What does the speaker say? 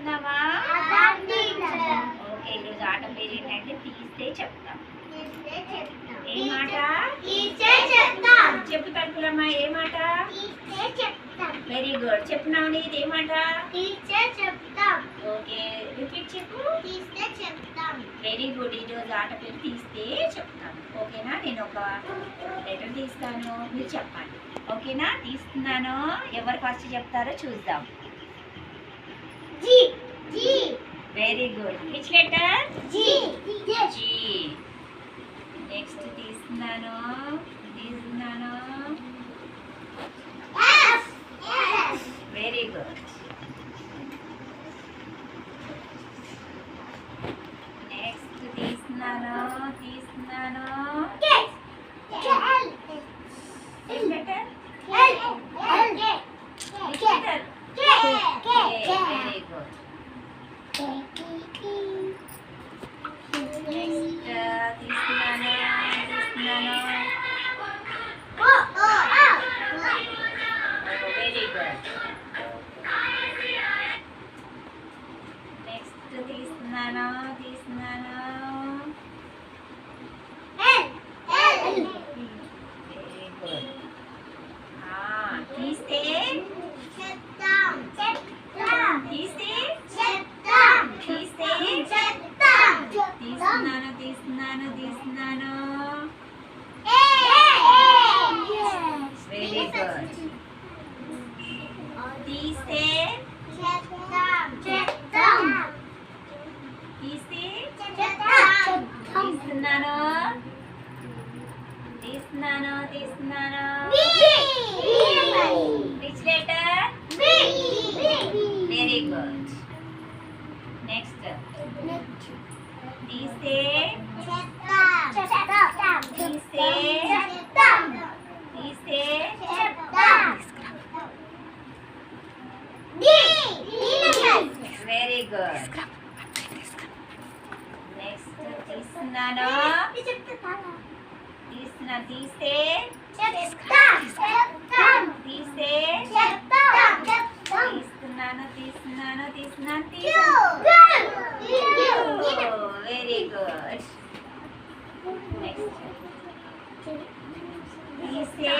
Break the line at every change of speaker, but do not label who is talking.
ఆడుకుందామా? Okay, ఈరోజు ఆట పేరు ఏంటంటే తీస్తే చెప్తాం. ఏ మాట? చెప్పు తలుపులమ్మా, ఏ మాట? Very good. చెప్పినావు ఇది ఏ మాట? ఓకే, రిపీట్ చెప్పు. Very good. ఈరోజు ఆట పేరు తీస్తే చెప్తాను. ఓకేనా? నేను ఒక లెటర్ తీస్తాను, మీరు చెప్పండి. ఓకేనా? తీస్తున్నాను. ఎవరు ఫస్ట్ చెప్తారో చూద్దాం. Very good. Which letter? G. Next తీస్తున్నాను. Very good. నెక్స్ట్ తీస్తున్నాను. లెటర్? Very good. నెక్స్ట్ తీస్తున్నాను. Very good. నెక్స్ట్ తీస్తున్నాను. Very good. తీస్తే తీస్తున్నాను. Very good. తీస్తే తీస్తున్నాను. Which letter? Very good. Next తీస్తే వెరీ గుడ్. నెక్స్ట్ తీస్తున్నాను. తీస్తే వెరీ గుడ్. నెక్స్ట్ తీస్తే